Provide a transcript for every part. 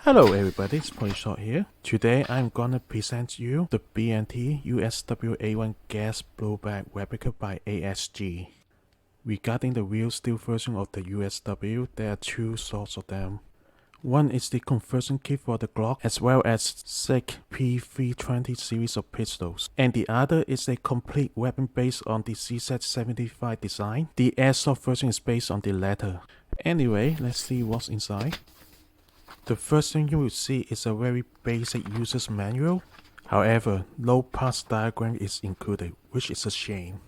Hello everybody, it's Short here. Today I'm gonna present you the B&T USW A1 gas blowback replica by ASG. Regarding the real steel version of the USW, there are two sorts of them. One is the conversion kit for the Glock as well as SIG P320 series of pistols, and the other is a complete weapon based on the CZ75 design. The airsoft version is based on the latter. Anyway, let's see what's inside. The first thing you will see is a very basic user's manual. However, no parts diagram is included, which is a shame.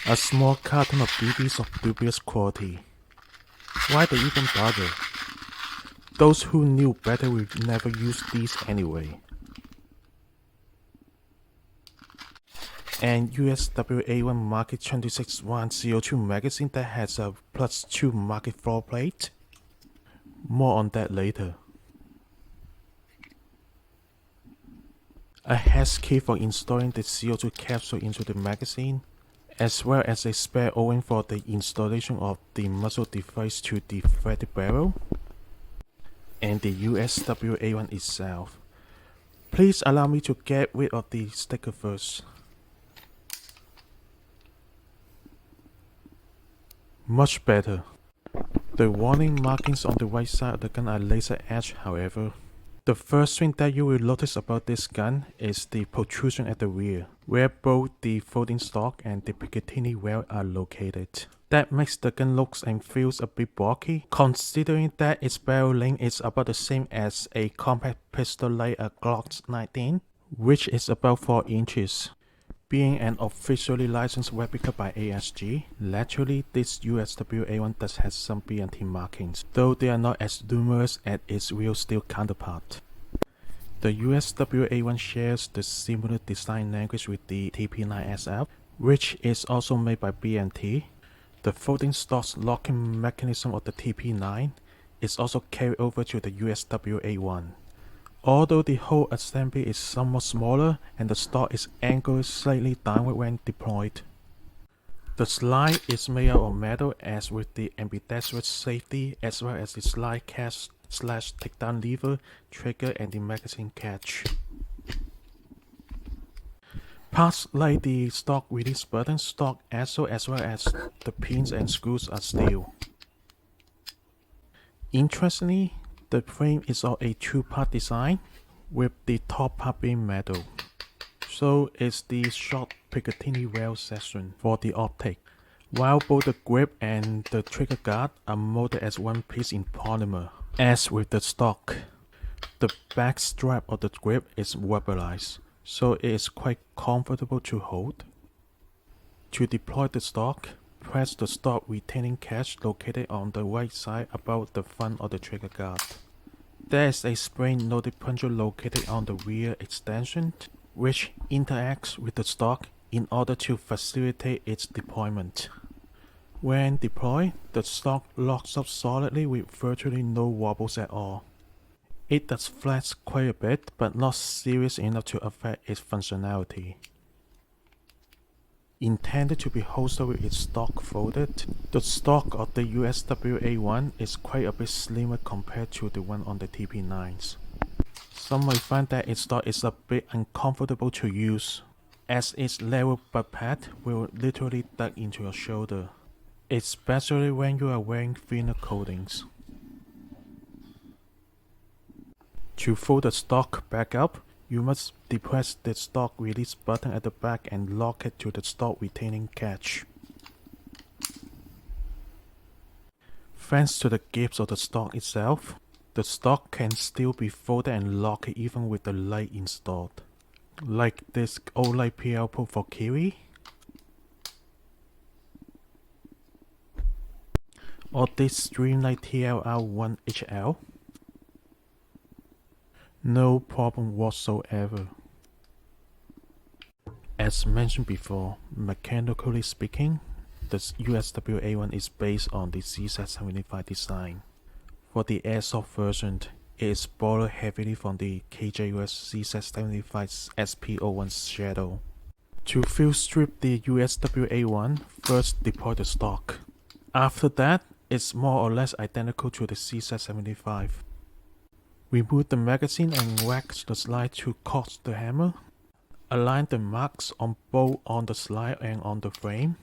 A small carton of BBs of dubious quality. Why they even bother? Those who knew better will never use these anyway. And USW A1 Market 26102 magazine that has a +2 market floor plate. More on that later. A hex key for installing the CO2 capsule into the magazine, as well as a spare O-ring for the installation of the muzzle device to the threaded barrel, and the USW A1 itself. Please allow me to get rid of the sticker first. Much better. The warning markings on the right side of the gun are laser etched, however. The first thing that you will notice about this gun is the protrusion at the rear, where both the folding stock and the Picatinny well are located. That makes the gun looks and feels a bit bulky, considering that its barrel length is about the same as a compact pistol like a Glock 19, which is about 4 inches. Being an officially licensed replica by ASG, laterally this USW A1 does have some B&T markings, though they are not as numerous as its real steel counterpart. The USW A1 shares the similar design language with the TP9SF, which is also made by B&T. The folding stock's locking mechanism of the TP9 is also carried over to the USW A1. Although the whole assembly is somewhat smaller and the stock is angled slightly downward when deployed. The slide is made out of metal as with the ambidextrous safety as well as the slide catch / takedown lever, trigger and the magazine catch. Parts like the stock release button, stock axle as well as the pins and screws are steel. Interestingly, the frame is of a two-part design, with the top part being metal. So is the short Picatinny well section for the optic, while both the grip and the trigger guard are molded as one piece in polymer, as with the stock. The back strap of the grip is rubberized, so it is quite comfortable to hold. To deploy the stock, press the stock retaining catch located on the right side above the front of the trigger guard. There is a spring-loaded plunger located on the rear extension, which interacts with the stock in order to facilitate its deployment. When deployed, the stock locks up solidly with virtually no wobbles at all. It does flex quite a bit, but not serious enough to affect its functionality. Intended to be holstered with its stock folded, the stock of the USW A1 is quite a bit slimmer compared to the one on the TP9s. Some might find that its stock is a bit uncomfortable to use, as its level butt pad will literally dug into your shoulder, especially when you are wearing thinner coatings. To fold the stock back up, you must depress the stock release button at the back and lock it to the stock retaining catch. Thanks to the grips of the stock itself, the stock can still be folded and locked even with the light installed. Like this OLED PL port for Kiwi, or this Streamlight TLR1HL. No problem whatsoever. As mentioned before, mechanically speaking, the USW A1 is based on the CZ75 design. For the airsoft version, it is borrowed heavily from the KJUS CZ75 SP01 Shadow. To field strip the USW A1, first deploy the stock. After that, it's more or less identical to the CZ75. Remove the magazine and wax the slide to cock the hammer. Align the marks on both on the slide and on the frame.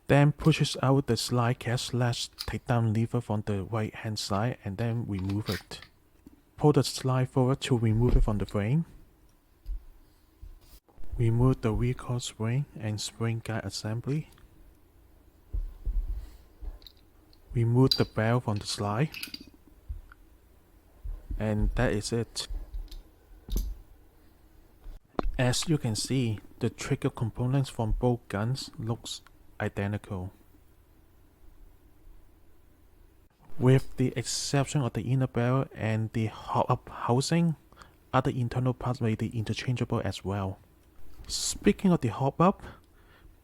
Then pushes out the slide catch / take down lever from the right hand side and then remove it. Pull the slide forward to remove it from the frame. Remove the recoil spring and spring guide assembly. Remove the barrel from the slide. And that is it. As you can see, the trigger components from both guns looks identical. With the exception of the inner barrel and the hop-up housing, other internal parts may be interchangeable as well. Speaking of the hop-up,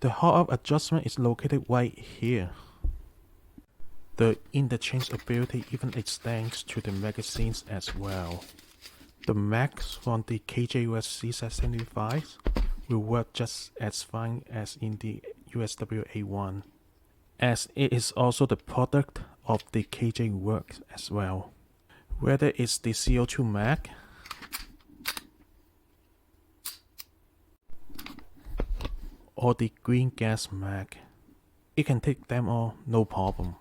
the hop-up adjustment is located right here. The interchangeability even extends to the magazines as well. The mags from the KJUS CZ75 will work just as fine as in the USW A1, as it is also the product of the KJ Works as well. Whether it's the CO2 mag or the green gas mag, it can take them all no problem.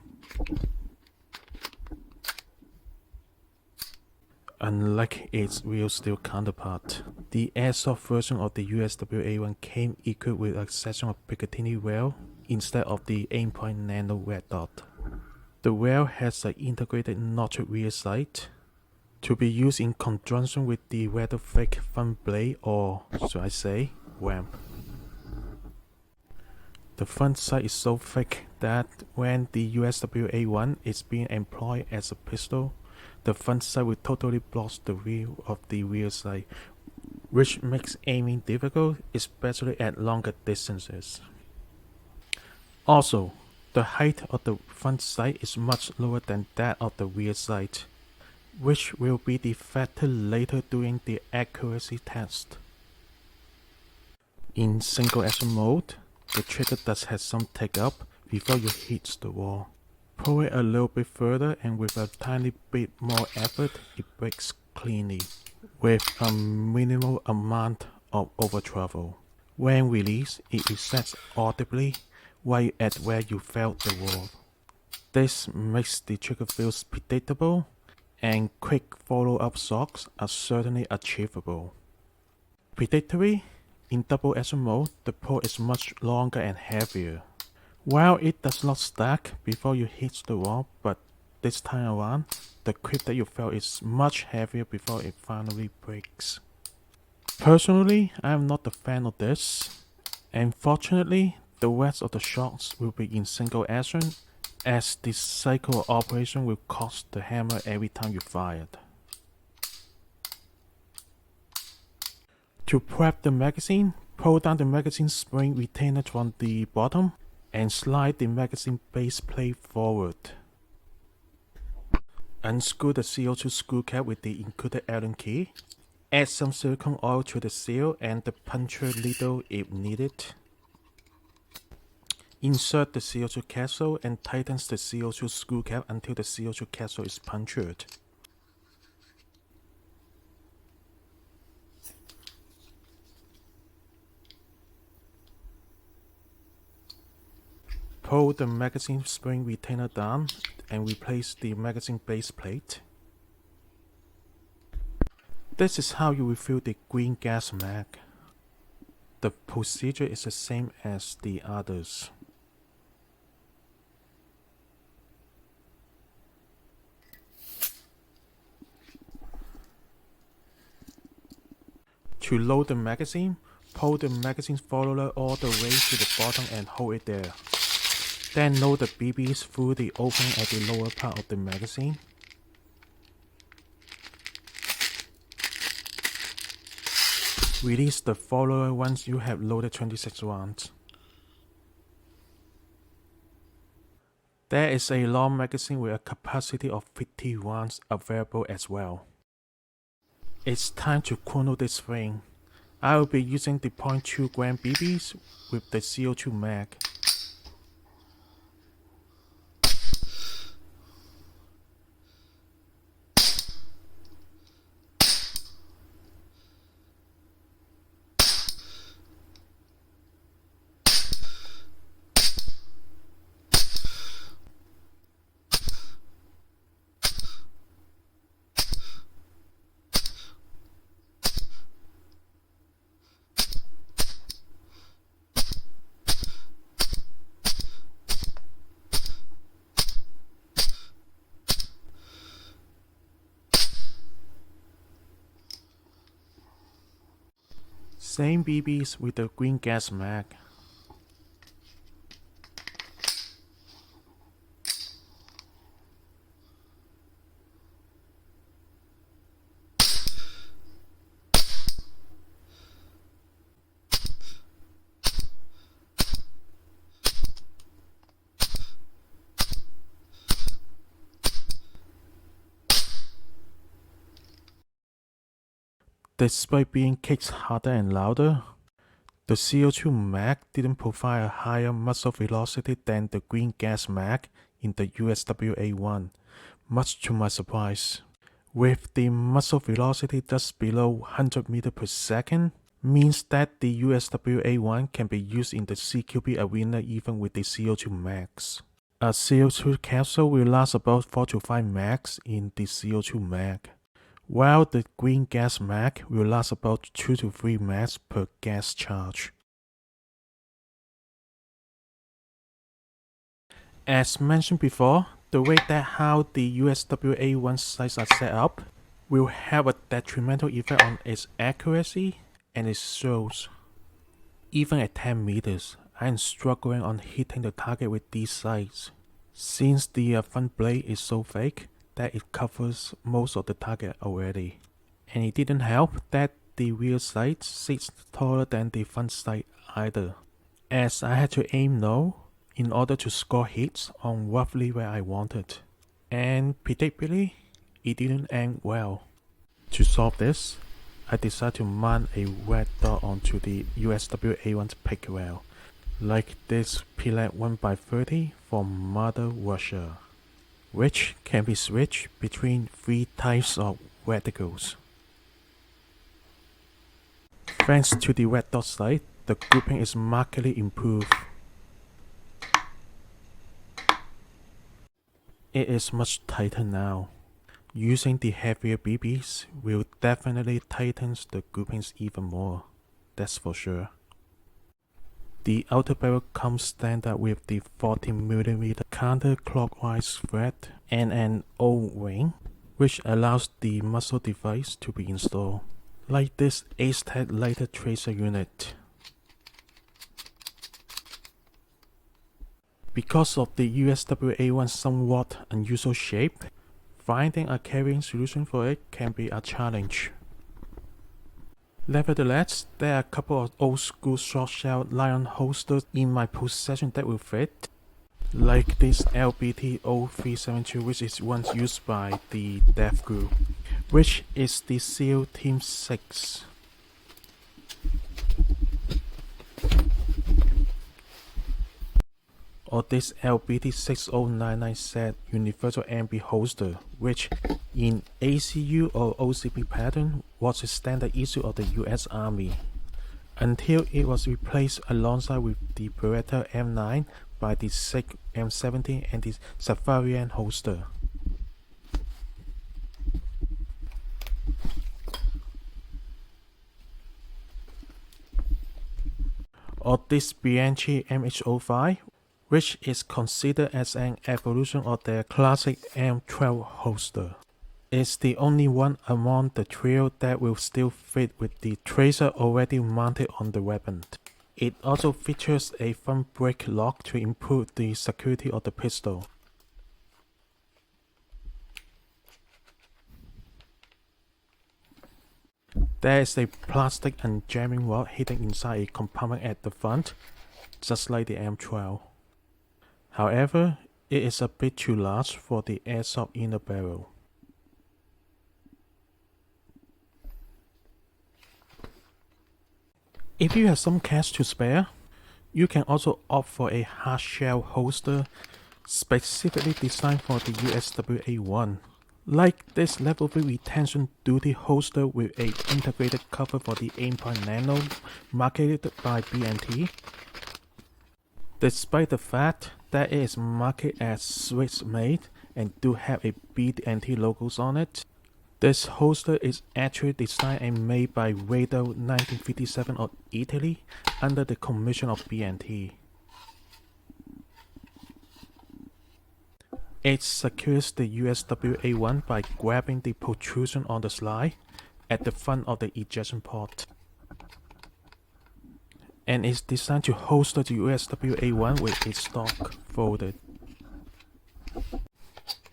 Unlike its real steel counterpart, the airsoft version of the USW A1 came equipped with a section of Picatinny rail instead of the Aimpoint Nano red dot. The rail has an integrated notched rear sight to be used in conjunction with the rather thick front blade, or should I say, ramp. The front sight is so thick that when the USW A1 is being employed as a pistol, the front sight will totally block the view of the rear sight, which makes aiming difficult, especially at longer distances. Also, the height of the front sight is much lower than that of the rear sight, which will be the factor later during the accuracy test. In single action mode, the trigger does have some take up before you hit the wall. Pull it a little bit further and with a tiny bit more effort, it breaks cleanly, with a minimal amount of over travel. When released, it resets audibly right at where you felt the wall. This makes the trigger feel predictable, and quick follow-up shocks are certainly achievable. Predictably, in double action mode, the pull is much longer and heavier. While it does not stack before you hit the wall, but this time around, the grip that you felt is much heavier before it finally breaks. Personally, I am not a fan of this, and fortunately, the rest of the shocks will be in single action, as the cycle of operation will cost the hammer every time you fire it. To prep the magazine, pull down the magazine spring retainer from the bottom and slide the magazine base plate forward. Unscrew the CO2 screw cap with the included Allen key. Add some silicone oil to the seal and the puncture needle if needed. Insert the CO2 capsule and tighten the CO2 screw cap until the CO2 capsule is punctured. Pull the magazine spring retainer down and replace the magazine base plate. This is how you refill the green gas mag. The procedure is the same as the others. To load the magazine, pull the magazine follower all the way to the bottom and hold it there. Then load the BBs through the opening at the lower part of the magazine. Release the follower once you have loaded 26 rounds. There is a long magazine with a capacity of 50 rounds available as well. It's time to chrono this thing. I will be using the 0.2 gram BBs with the CO2 mag. Same BBs with the green gas mag. Despite being kicked harder and louder, the CO2 mag didn't provide a higher muzzle velocity than the green gas mag in the USW A1, much to my surprise. With the muzzle velocity just below 100 meters per second, means that the USW A1 can be used in the CQB arena even with the CO2 mags. A CO2 capsule will last about 4 to 5 mags in the CO2 mag, while the green gas mag will last about 2 to 3 mags per gas charge. As mentioned before, the way that how the USW A1 sights are set up will have a detrimental effect on its accuracy and its shows. Even at 10 meters, I am struggling on hitting the target with these sights, since the front blade is so thick that it covers most of the target already. And it didn't help that the rear sight sits taller than the front sight either, as I had to aim low in order to score hits on roughly where I wanted. And predictably, it didn't end well. To solve this, I decided to mount a red dot onto the USW A1's pick rail, like this Pilot 1x30 from Mother Russia, which can be switched between 3 types of reticles. Thanks to the red dot sight, the grouping is markedly improved. It is much tighter now. Using the heavier BBs will definitely tighten the groupings even more, that's for sure. The outer barrel comes standard with the 40mm counterclockwise thread and an O-ring, which allows the muzzle device to be installed, like this Aztec lighter tracer unit. Because of the USW A1's somewhat unusual shape, finding a carrying solution for it can be a challenge. Nevertheless, there are a couple of old school short shell nylon holsters in my possession that will fit, like this LBT 0372, which is once used by the Death Group, which is the SEAL Team 6. Or this LBT 6099Z Universal MB holster, which in ACU or OCP pattern was a standard issue of the US Army, until it was replaced alongside with the Beretta M9 by the SIG M70 and the Safarian holster. Or this B&T MH05, which is considered as an evolution of their classic M12 holster. It's the only one among the trio that will still fit with the tracer already mounted on the weapon. It also features a front brake lock to improve the security of the pistol. There is a plastic and jamming rod hidden inside a compartment at the front, just like the M12. However, it is a bit too large for the airsoft inner barrel. If you have some cash to spare, you can also opt for a hard shell holster specifically designed for the USW A1, like this level 3 retention duty holster with a integrated cover for the Aimpoint Nano marketed by B&T. Despite the fact that it is marketed as Swiss made and do have a B&T logos on it, this holster is actually designed and made by Radar 1957 of Italy under the commission of B&T. It secures the USW A1 by grabbing the protrusion on the slide at the front of the ejection port. and is designed to holster the USW A1 with its stock folded.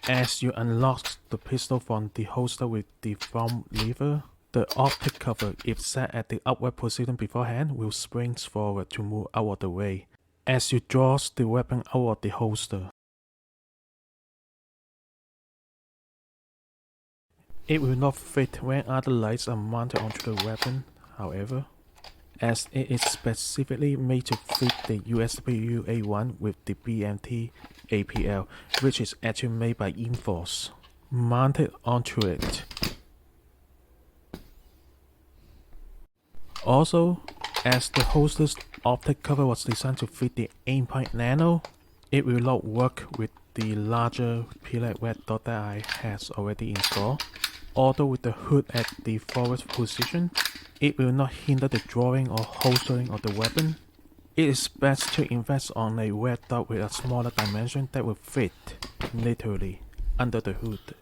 As you unlock the pistol from the holster with the thumb lever, the optic cover, if set at the upward position beforehand, will spring forward to move out of the way as you draw the weapon out of the holster. It will not fit when other lights are mounted onto the weapon, however, as it is specifically made to fit the USW A1 with the B&T APL, which is actually made by Inforce, mounted onto it. Also, as the holster's optic cover was designed to fit the Aimpoint Nano, it will not work with the larger pilot red dot that I has already installed. Although with the hood at the forward position, it will not hinder the drawing or holstering of the weapon. It is best to invest on a red dot with a smaller dimension that will fit, literally, under the hood.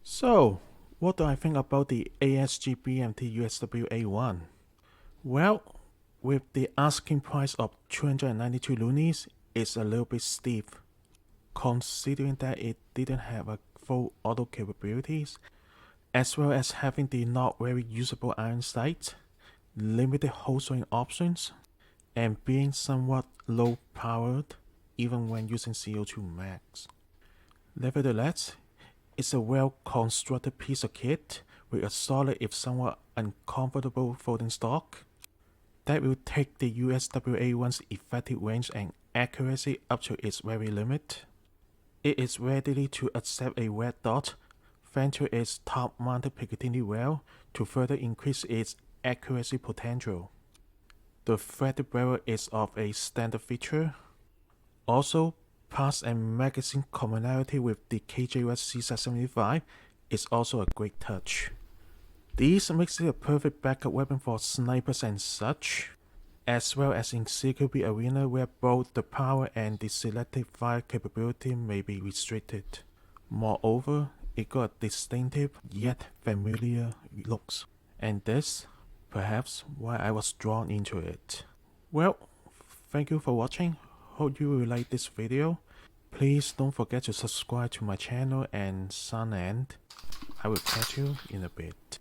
So, What do I think about the ASG B&T USW A1? Well, with the asking price of 292 loonies, it's a little bit steep, considering that it didn't have a full auto capabilities, as well as having the not very usable iron sight, limited hole showing options, and being somewhat low powered even when using CO2 max. Nevertheless, it's a well constructed piece of kit with a solid if somewhat uncomfortable folding stock that will take the USW A1's effective range and accuracy up to its very limit. It is ready to accept a red dot thanks to its top-mounted Picatinny rail to further increase its accuracy potential. The threaded barrel is of a standard feature. Also, parts and magazine commonality with the KJUS CZ75 is also a great touch. This makes it a perfect backup weapon for snipers and such, as well as in CQB arena where both the power and the selective fire capability may be restricted. Moreover, it got distinctive yet familiar looks, and this, perhaps, why I was drawn into it. Well, thank you for watching. Hope you will like this video. Please don't forget to subscribe to my channel and I will catch you in a bit.